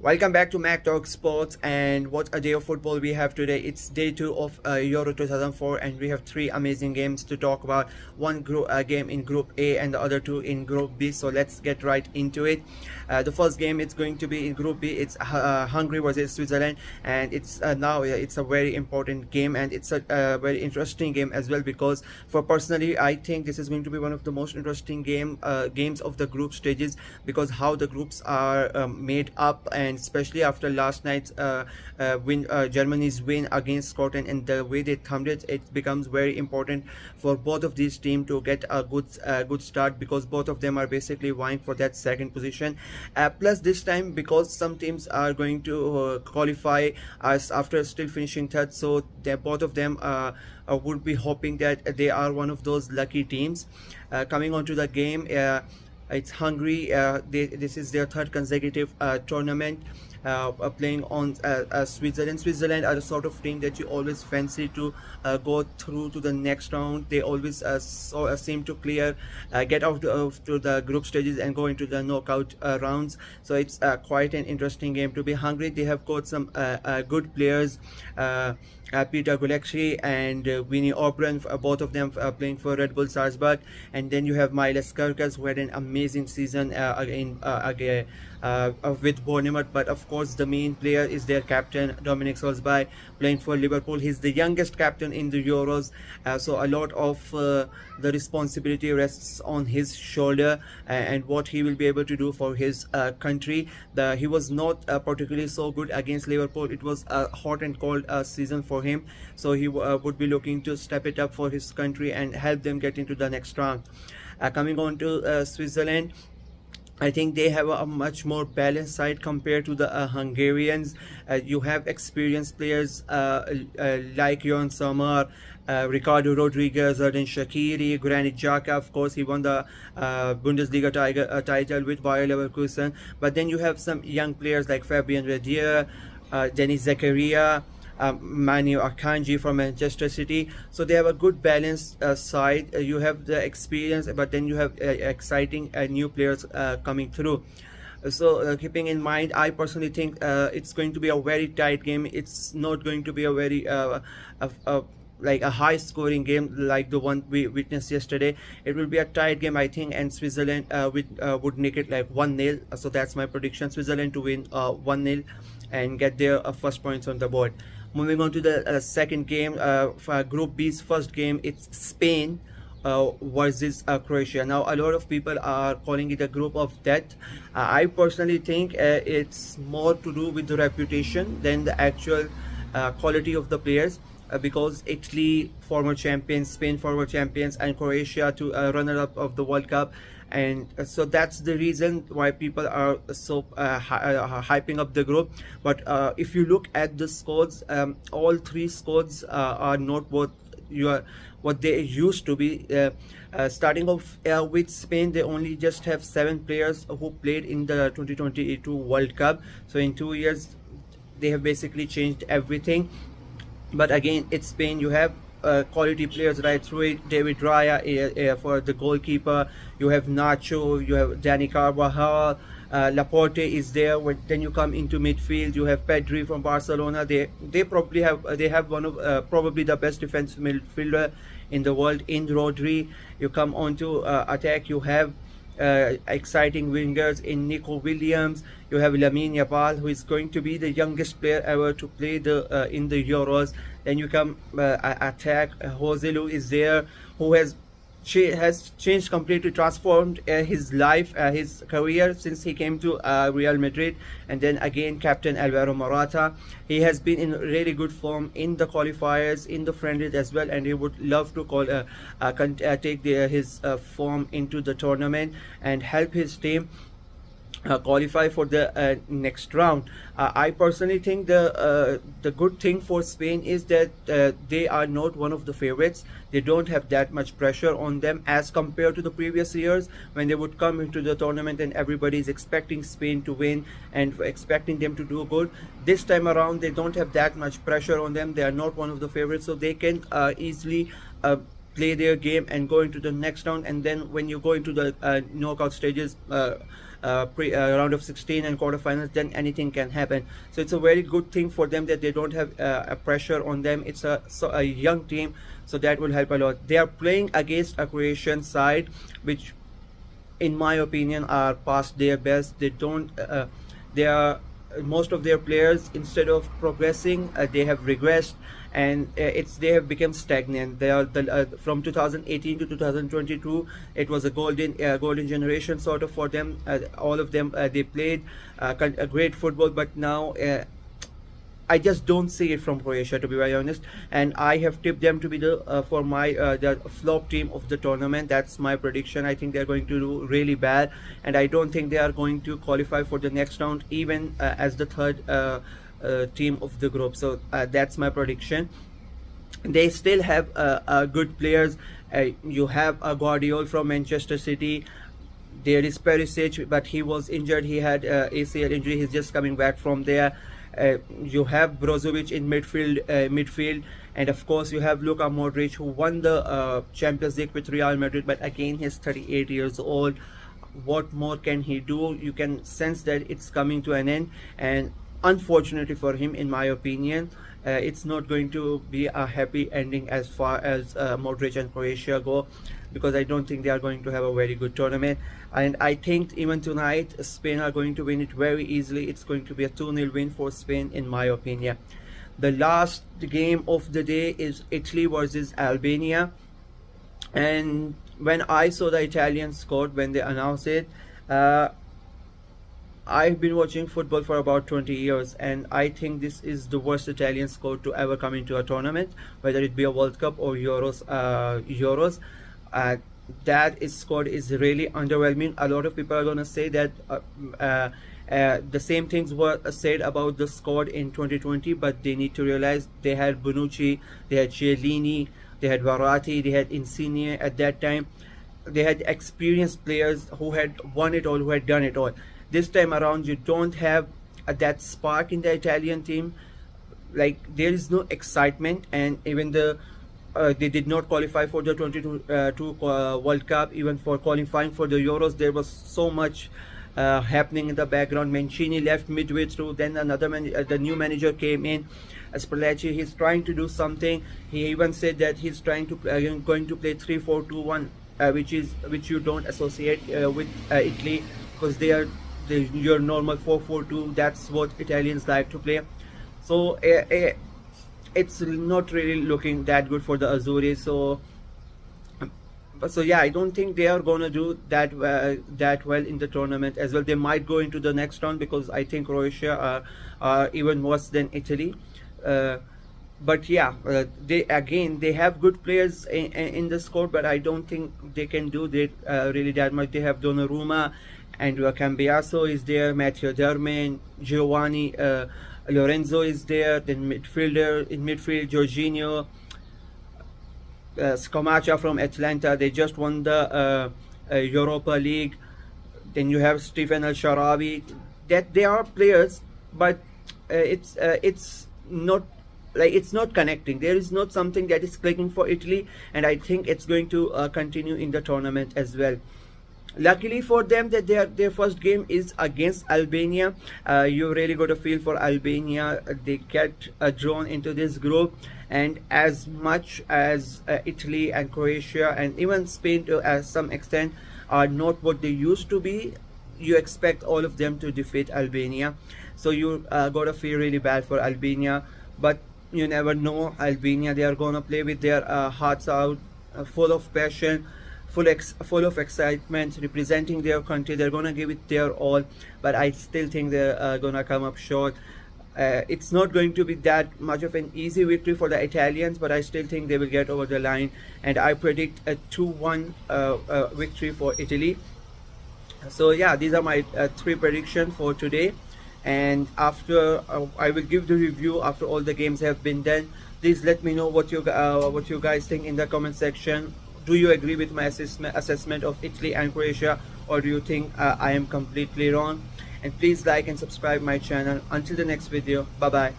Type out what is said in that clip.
Welcome back to Mac Talk Sports, and what a day of football we have today. It's day two of Euro 2004, and we have three amazing games to talk about. One game in Group A and the other two in Group B. So let's get right into it. The first game it's going to be in Group B. It's Hungary versus Switzerland, and it's a very important game, and it's a very interesting game as well, because for personally I think this is going to be one of the most interesting games of the group stages, because how the groups are made up, and especially after last night's Germany's win against Scotland and the way they thumbed it, it becomes very important for both of these teams to get a good start, because both of them are basically vying for that second position. Plus this time, because some teams are going to qualify as after still finishing third, so both of them would be hoping that they are one of those lucky teams. Coming on to the game, it's Hungary. This is their third consecutive tournament playing on Switzerland. Switzerland are the sort of team that you always fancy to go through to the next round. They always seem to get out to the group stages and go into the knockout rounds. So it's quite an interesting game to be. Hungary, they have got some good players. Peter Gulecki and Winnie O'Brien, both of them playing for Red Bull Salzburg, and then you have Miles Kerkez, who had an amazing season with Bournemouth. But of course, the main player is their captain Dominic Szoboszlai, playing for Liverpool. He's the youngest captain in the Euros, so a lot of the responsibility rests on his shoulder, and what he will be able to do for his country. He was not particularly so good against Liverpool. It was a hot and cold season for him, so he would be looking to step it up for his country and help them get into the next round. Coming on to Switzerland, I think they have a much more balanced side compared to the Hungarians. You have experienced players like Jon Sommer, Ricardo Rodriguez, Xherdan Shaqiri, Granit Xhaka. Of course, he won the Bundesliga title with Bayer Leverkusen. But then you have some young players like Fabian Redier, Denis Zakaria, Manu Akanji from Manchester City. So they have a good balanced side. You have the experience, but then you have exciting new players coming through. So keeping in mind, I personally think it's going to be a very tight game. It's not going to be a very like a high scoring game like the one we witnessed yesterday. It will be a tight game, I think, and Switzerland would make it like 1-0. So that's my prediction: Switzerland to win 1-0 and get their first points on the board. Moving on to the second game, for Group B's first game, it's Spain versus Croatia. Now, a lot of people are calling it a group of death. I personally think it's more to do with the reputation than the actual quality of the players. Because Italy, former champions, Spain, former champions, and Croatia, to runner-up of the World Cup, and so that's the reason why people are so hyping up the group. But if you look at the scores, all three scores are not what they used to be. Starting off with Spain, they only just have 7 players who played in the 2022 World Cup. So in 2 years, they have basically changed everything. But again, it's Spain. You have quality players right through it. David Raya for the goalkeeper. You have Nacho. You have Dani Carvajal. Laporte is there. Then you come into midfield. You have Pedri from Barcelona. They probably have one of probably the best defensive midfielder in the world in Rodri. You come on to attack. You have exciting wingers in Nico Williams. You have Lamine Yamal, who is going to be the youngest player ever to play in the Euros. Then you come attack. Joselu is there, who has changed, completely transformed his life, his career since he came to Real Madrid. And then again, captain Alvaro Morata. He has been in really good form in the qualifiers, in the friendlies as well, and he would love to take his form into the tournament and help his team qualify for the next round. I personally think the good thing for Spain is that they are not one of the favorites. They don't have that much pressure on them as compared to the previous years, when they would come into the tournament and everybody is expecting Spain to win and expecting them to do good. This time around, they don't have that much pressure on them. They are not one of the favorites, so they can easily play their game and go into the next round, and then when you go into the knockout stages, round of 16 and quarterfinals, then anything can happen. So it's a very good thing for them that they don't have a pressure on them. It's a young team, so that will help a lot. They are playing against a Croatian side which in my opinion are past their best. They don't they are most of their players, instead of progressing, they have regressed, and they have become stagnant. They are from 2018 to 2022, it was a golden generation sort of for them. All of them, they played a great football, but now I just don't see it from Croatia, to be very honest, and I have tipped them to be the for my the flop team of the tournament. That's my prediction. I think they're going to do really bad, and I don't think they are going to qualify for the next round, even as the third team of the group. So that's my prediction. They still have good players. You have a Guardiola from Manchester City. There is Perisic, but he was injured. He had ACL injury. He's just coming back from there. You have Brozovic in midfield, and of course you have Luka Modric, who won the Champions League with Real Madrid, but again he's 38 years old. What more can he do? You can sense that it's coming to an end, and unfortunately for him, in my opinion, it's not going to be a happy ending as far as Modric and Croatia go, because I don't think they are going to have a very good tournament. And I think even tonight Spain are going to win it very easily. It's going to be a 2-0 win for Spain, in my opinion. The last game of the day is Italy versus Albania, and when I saw the Italian squad when they announced it, I've been watching football for about 20 years, and I think this is the worst Italian squad to ever come into a tournament, whether it be a World Cup or Euros. That squad is really underwhelming. A lot of people are going to say that the same things were said about the squad in 2020, but they need to realize they had Bonucci, they had Chiellini, they had Verratti, they had Insigne at that time. They had experienced players who had won it all, who had done it all. This time around, you don't have that spark in the Italian team. Like, there is no excitement, and even they did not qualify for the 2022 World Cup. Even for qualifying for the Euros, there was so much happening in the background. Mancini left midway through, then the new manager came in, Spalletti. He's trying to do something. He even said that he's trying to going to play 3-4-2-1, which you don't associate with Italy, because they are your normal 4-4-2. That's what Italians like to play. So it's not really looking that good for the Azzurri. So yeah, I don't think they are gonna do that well in the tournament as well. They might go into the next round, because I think Croatia are even worse than Italy. But yeah, they have good players in the squad, but I don't think they can do that really that much. They have Donnarumma, Andrea Cambiaso is there, Matteo Darmian, Giovanni Lorenzo is there. Then in midfield, Jorginho, Scamacca from Atlanta. They just won the Europa League. Then you have Stephen El Shaarawy. That they are players, but it's not connecting. There is not something that is clicking for Italy, and I think it's going to continue in the tournament as well. Luckily for them that their first game is against Albania. You really got a feel for Albania. They get drawn into this group, and as much as Italy and Croatia and even Spain to some extent are not what they used to be, you expect all of them to defeat Albania. So you got to feel really bad for Albania, but you never know. Albania, they are gonna play with their hearts out, full of passion, full of excitement, representing their country. They're gonna give it their all, but I still think they're gonna come up short. It's not going to be that much of an easy victory for the Italians, but I still think they will get over the line, and I predict a 2-1 victory for Italy. So yeah, these are my 3 predictions for today, and after I will give the review after all the games have been done. Please let me know what you guys think in the comment section. Do you agree with my assessment of Italy and Croatia, or do you think I am completely wrong? And please like and subscribe my channel. Until the next video, bye bye.